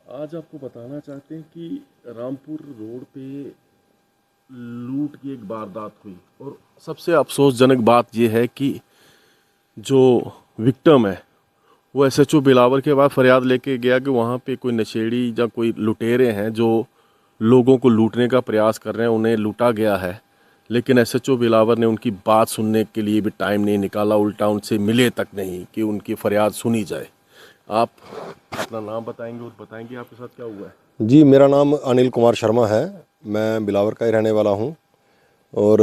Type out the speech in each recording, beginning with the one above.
आज आपको बताना चाहते हैं कि रामपुर रोड पे लूट की एक वारदात हुई और सबसे अफसोसजनक बात यह है कि जो विक्टिम है वो एसएचओ बिलावर के बाद फरियाद लेके गया कि वहाँ पे कोई नशेड़ी या कोई लुटेरे हैं जो लोगों को लूटने का प्रयास कर रहे हैं, उन्हें लूटा गया है। लेकिन एसएचओ बिलावर ने उनकी बात सुनने के लिए भी टाइम नहीं निकाला, उल्टा उनसे मिले तक नहीं कि उनकी फरियाद सुनी जाए। आप अपना नाम बताएंगे और बताएंगे आपके साथ क्या हुआ है। जी, मेरा नाम अनिल कुमार शर्मा है। मैं बिलावर का ही रहने वाला हूं और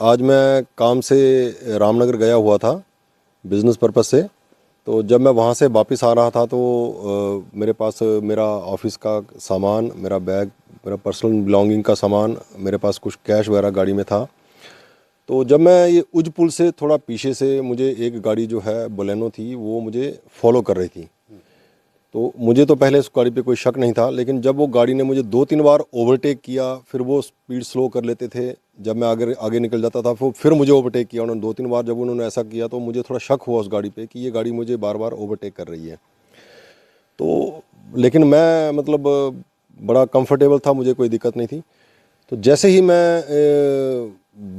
आज मैं काम से रामनगर गया हुआ था बिज़नेस पर्पज़ से। तो जब मैं वहां से वापस आ रहा था तो मेरे पास मेरा ऑफिस का सामान, मेरा बैग, मेरा पर्सनल बिलोंगिंग का सामान, मेरे पास कुछ कैश वगैरह गाड़ी में था। तो जब मैं ये उज पुल से थोड़ा पीछे से मुझे एक गाड़ी जो है बोलेनो थी वो मुझे फॉलो कर रही थी। तो मुझे तो पहले उस गाड़ी पे कोई शक नहीं था, लेकिन जब वो गाड़ी ने मुझे 2-3 बार ओवरटेक किया, फिर वो स्पीड स्लो कर लेते थे। जब मैं आगे आगे निकल जाता था फिर मुझे ओवरटेक किया उन्होंने 2-3 बार। जब उन्होंने ऐसा किया तो मुझे थोड़ा शक हुआ उस गाड़ी पे कि ये गाड़ी मुझे बार बार ओवरटेक कर रही है। तो लेकिन मैं मतलब बड़ा कंफर्टेबल था, मुझे कोई दिक्कत नहीं थी। तो जैसे ही मैं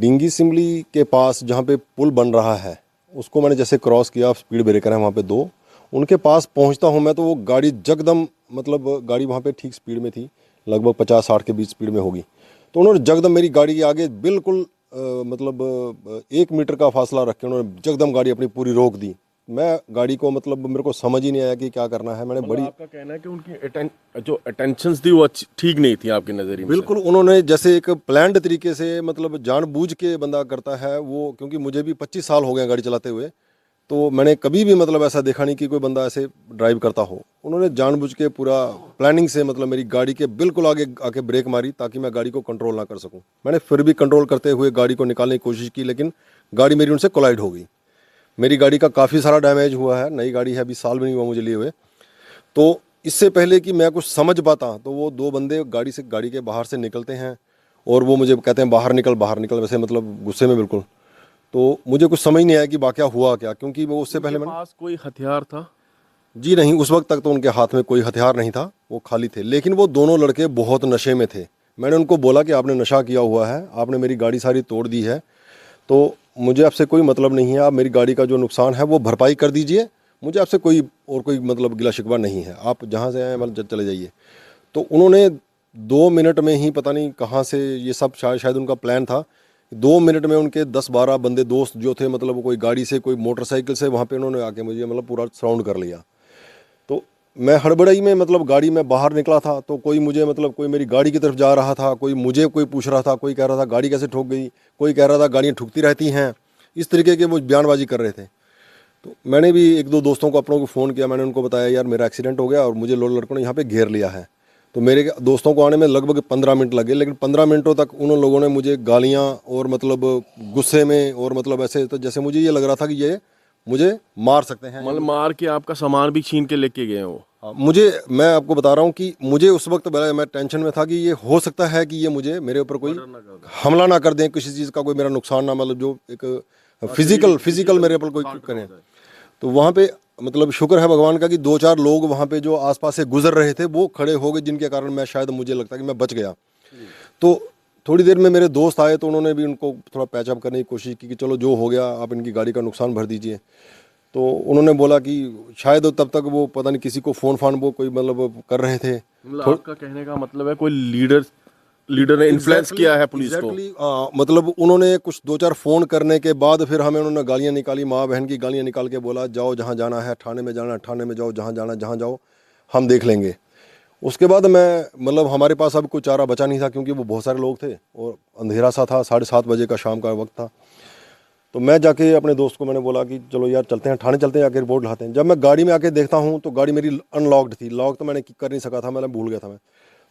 डिंगी सिमली के पास जहाँ पे पुल बन रहा है उसको मैंने जैसे क्रॉस किया, स्पीड ब्रेकर है वहाँ पे 2, उनके पास पहुँचता हूँ मैं तो वो गाड़ी जगदम, मतलब गाड़ी वहाँ पे ठीक स्पीड में थी, लगभग 50-60 के बीच स्पीड में होगी। तो उन्होंने जगदम मेरी गाड़ी के आगे बिल्कुल 1 मीटर का फासला रख के उन्होंने जगदम गाड़ी अपनी पूरी रोक दी। मैं गाड़ी को मतलब मेरे को समझ ही नहीं आया कि क्या करना है। मैंने बड़ी, आपका कहना है कि उनकी जो अटेंशंस थी वो ठीक नहीं थी आपके नज़रिए में। बिल्कुल उन्होंने जैसे एक प्लान्ड तरीके से, मतलब जानबूझ के बंदा करता है वो, क्योंकि मुझे भी 25 साल हो गए गाड़ी चलाते हुए, तो मैंने कभी भी मतलब ऐसा देखा नहीं कि कोई बंदा ऐसे ड्राइव करता हो। उन्होंने जानबूझ के पूरा प्लानिंग से मतलब मेरी गाड़ी के बिल्कुल आगे आके ब्रेक मारी ताकि मैं गाड़ी को कंट्रोल ना कर सकूं। मैंने फिर भी कंट्रोल करते हुए गाड़ी को निकालने की कोशिश की, लेकिन गाड़ी मेरी उनसे कोलाइड हो गई। मेरी गाड़ी का काफ़ी सारा डैमेज हुआ है, नई गाड़ी है, अभी साल भी नहीं हुआ मुझे लिए हुए। तो इससे पहले कि मैं कुछ समझ पाता तो वो 2 बंदे गाड़ी के बाहर से निकलते हैं और वो मुझे कहते हैं बाहर निकल, वैसे मतलब गुस्से में बिल्कुल। तो मुझे कुछ समझ नहीं आया कि वाकया हुआ क्या, क्योंकि वो उससे पहले मैंने, पास कोई हथियार था? जी नहीं, उस वक्त तक तो उनके हाथ में कोई हथियार नहीं था, वो खाली थे। लेकिन वो दोनों लड़के बहुत नशे में थे। मैंने उनको बोला कि आपने नशा किया हुआ है, आपने मेरी गाड़ी सारी तोड़ दी है, तो मुझे आपसे कोई मतलब नहीं है। आप मेरी गाड़ी का जो नुकसान है वो भरपाई कर दीजिए, मुझे आपसे कोई मतलब गिला शिकवा नहीं है, आप जहाँ से आए मतलब चले जाइए। तो उन्होंने 2 मिनट में ही, पता नहीं कहाँ से ये सब, शायद उनका प्लान था। 2 मिनट में उनके 10-12 बंदे दोस्त जो थे, मतलब कोई गाड़ी से कोई मोटरसाइकिल से वहाँ पे उन्होंने आके मुझे मतलब पूरा सराउंड कर लिया। तो मैं हड़बड़ाई में मतलब गाड़ी में बाहर निकला था तो कोई मुझे मतलब कोई मेरी गाड़ी की तरफ जा रहा था, कोई मुझे कोई पूछ रहा था, कोई कह रहा था गाड़ी कैसे ठुक गई, कोई कह रहा था गाड़ियाँ ठुकती रहती हैं। इस तरीके के वो बयानबाजी कर रहे थे। तो मैंने भी 1-2 दोस्तों को अपनों को फ़ोन किया, मैंने उनको बताया यार मेरा एक्सीडेंट हो गया और मुझे लड़कों ने यहाँ पे घेर लिया है। तो मेरे दोस्तों को आने में लगभग 15 मिनट लगे, लेकिन 15 मिनटों तक उन लोगों ने मुझे गालियाँ और मतलब गुस्से में और मतलब ऐसे, तो जैसे मुझे ये लग रहा था कि ये मुझे मार सकते हैं। मतलब मार के आपका सामान भी छीन के लेके गए वो? हाँ, मैं आपको बता रहा हूँ कि मुझे उस वक्त बड़ा मैं टेंशन में था कि ये हो सकता है कि ये मुझे मेरे ऊपर कोई हमला ना कर दें, किसी चीज़ का कोई मेरा नुकसान ना, मतलब जो एक फिजिकल मेरे ऊपर कोई करें। तो वहाँ पे मतलब शुक्र है भगवान का कि 2-4 लोग वहाँ पे जो आसपास से गुजर रहे थे वो खड़े हो गए, जिनके कारण मैं शायद, मुझे लगता है कि मैं बच गया। तो थोड़ी देर में मेरे दोस्त आए तो उन्होंने भी उनको थोड़ा पैचअप करने की कोशिश की कि चलो जो हो गया आप इनकी गाड़ी का नुकसान भर दीजिए। तो उन्होंने बोला कि शायद तब तक वो पता नहीं किसी को फ़ोन वो कोई मतलब कर रहे थे। मतलब आपका कहने का मतलब है कोई लीडर ने इन्फ्लुएंस किया है पुलिस को? मतलब उन्होंने कुछ 2-4 फ़ोन करने के बाद फिर हमें उन्होंने गालियाँ निकाली, माँ बहन की गालियाँ निकाल के बोला जाओ जहाँ जाना है, थाने में जाना है थाने में जाओ, जहाँ जाना है जहाँ जाओ, हम देख लेंगे। उसके बाद मैं मतलब हमारे पास अब कोई चारा बचा नहीं था, क्योंकि वो बहुत सारे लोग थे और अंधेरा सा था, 7:30 बजे का शाम का वक्त था। तो मैं जाके अपने दोस्त को मैंने बोला कि चलो यार चलते हैं थाने, चलते हैं, आके रिपोर्ट लाते हैं। जब मैं गाड़ी में आके देखता हूँ तो गाड़ी मेरी अनलॉक्ड थी, लॉक तो मैंने कर नहीं सका था, मैं भूल गया था मैं।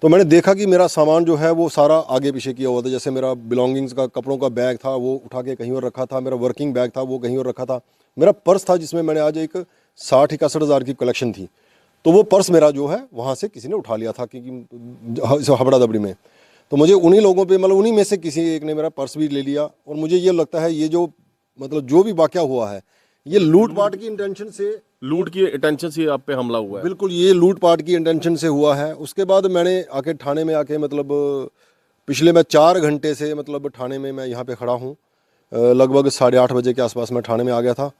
तो मैंने देखा कि मेरा सामान जो है वो सारा आगे पीछे किया हुआ था। जैसे मेरा बिलोंगिंग्स का, कपड़ों का बैग था वो उठा के कहीं और रखा था, मेरा वर्किंग बैग था वो कहीं और रखा था, मेरा पर्स था जिसमें मैंने आज एक 60-61 हज़ार की कलेक्शन थी, तो वो पर्स मेरा जो है वहाँ से किसी ने उठा लिया था, क्योंकि हबड़ा दबड़ी में। तो मुझे उन्हीं लोगों पे, मतलब उन्हीं में से किसी एक ने मेरा पर्स भी ले लिया। और मुझे ये लगता है ये जो मतलब जो भी वाकया हुआ है ये लूट पाट की इंटेंशन से लूट की इंटेंशन से आप पे हमला हुआ है? बिल्कुल, ये लूटपाट की इंटेंशन से हुआ है। उसके बाद मैंने आके थाने में आके मतलब पिछले मैं 4 घंटे से मतलब थाने में मैं यहाँ पे खड़ा हूँ। लगभग 8:30 बजे के आसपास मैं थाने में आ गया था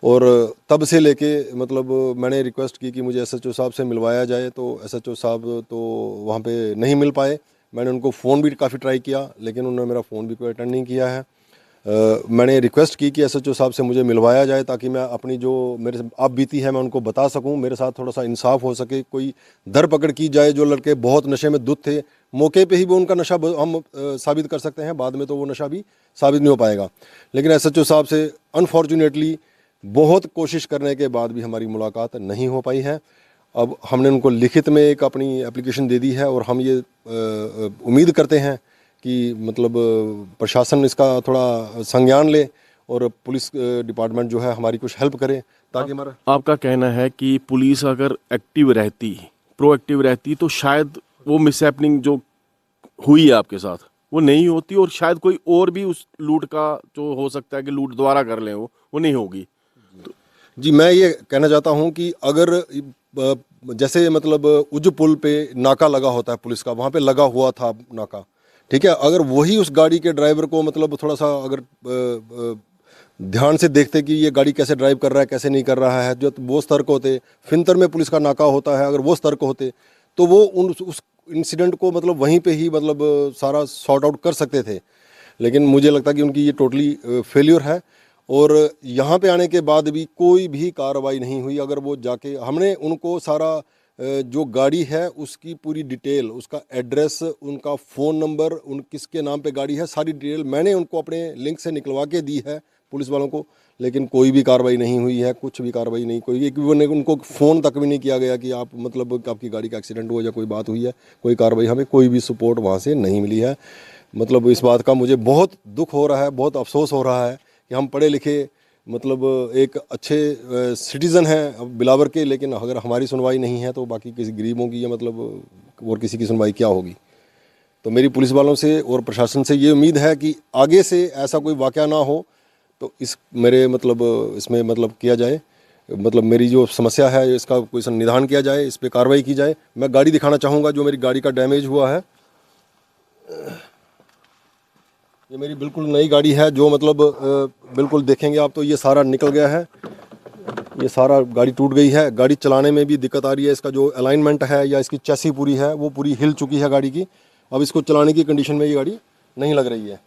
और तब से लेके मतलब मैंने रिक्वेस्ट की कि मुझे एसएचओ साहब से मिलवाया जाए, तो एसएचओ साहब तो वहाँ पे नहीं मिल पाए। मैंने उनको फ़ोन भी काफ़ी ट्राई किया लेकिन उन्होंने मेरा फ़ोन भी कोई अटेंड नहीं किया है। मैंने रिक्वेस्ट की कि एसएचओ साहब से मुझे मिलवाया जाए ताकि मैं अपनी जो मेरे से आप बीती है मैं उनको बता सकूं, मेरे साथ थोड़ा सा इंसाफ हो सके, कोई धरपकड़ की जाए। जो लड़के बहुत नशे में धुत थे, मौके पे ही वो उनका नशा हम साबित कर सकते हैं, बाद में तो वो नशा भी साबित नहीं हो पाएगा। लेकिन एसएचओ साहब से अनफॉर्चुनेटली बहुत कोशिश करने के बाद भी हमारी मुलाकात नहीं हो पाई है। अब हमने उनको लिखित में एक अपनी एप्लीकेशन दे दी है और हम ये उम्मीद करते हैं कि मतलब प्रशासन इसका थोड़ा संज्ञान ले और पुलिस डिपार्टमेंट जो है हमारी कुछ हेल्प करे ताकि हमारा। आपका कहना है कि पुलिस अगर एक्टिव रहती, प्रोएक्टिव रहती, तो शायद वो मिसहैपनिंग जो हुई है आपके साथ वो नहीं होती और शायद कोई और भी उस लूट का जो हो सकता है कि लूट दोबारा कर लें वो नहीं होगी। जी, मैं ये कहना चाहता हूँ कि अगर जैसे मतलब उज पुल पे नाका लगा होता है पुलिस का, वहाँ पे लगा हुआ था नाका, ठीक है, अगर वही उस गाड़ी के ड्राइवर को मतलब थोड़ा सा अगर ध्यान से देखते कि ये गाड़ी कैसे ड्राइव कर रहा है कैसे नहीं कर रहा है, जो वो सतर्क होते, फिनतर में पुलिस का नाका होता है, अगर वो सतर्क होते तो वो उस इंसिडेंट को मतलब वहीं पे ही मतलब सारा सॉर्ट आउट कर सकते थे। लेकिन मुझे लगता है कि उनकी ये टोटली फेल्योर है और यहाँ पे आने के बाद भी कोई भी कार्रवाई नहीं हुई। अगर वो जाके हमने उनको सारा जो गाड़ी है उसकी पूरी डिटेल, उसका एड्रेस, उनका फ़ोन नंबर, उन किसके नाम पे गाड़ी है, सारी डिटेल मैंने उनको अपने लिंक से निकलवा के दी है पुलिस वालों को, लेकिन कोई भी कार्रवाई नहीं हुई है, कुछ भी कार्रवाई नहीं, कोई एक भी उनको फ़ोन तक भी नहीं किया गया कि आप मतलब आपकी गाड़ी का एक्सीडेंट हुआ या कोई बात हुई है, कोई कार्रवाई, हमें कोई भी सपोर्ट वहाँ से नहीं मिली है। मतलब इस बात का मुझे बहुत दुख हो रहा है, बहुत अफसोस हो रहा है कि हम पढ़े लिखे मतलब एक अच्छे सिटीज़न हैं बिलावर के, लेकिन अगर हमारी सुनवाई नहीं है तो बाकी किसी गरीबों की या मतलब और किसी की सुनवाई क्या होगी। तो मेरी पुलिस वालों से और प्रशासन से ये उम्मीद है कि आगे से ऐसा कोई वाक़या ना हो, तो इस मेरे मतलब इसमें मतलब किया जाए, मतलब मेरी जो समस्या है इसका कोई निदान किया जाए, इस पर कार्रवाई की जाए। मैं गाड़ी दिखाना चाहूँगा जो मेरी गाड़ी का डैमेज हुआ है। ये मेरी बिल्कुल नई गाड़ी है जो मतलब बिल्कुल देखेंगे आप तो ये सारा निकल गया है, ये सारा गाड़ी टूट गई है, गाड़ी चलाने में भी दिक्कत आ रही है। इसका जो अलाइनमेंट है या इसकी चैसी पूरी है वो पूरी हिल चुकी है गाड़ी की, अब इसको चलाने की कंडीशन में ये गाड़ी नहीं लग रही है।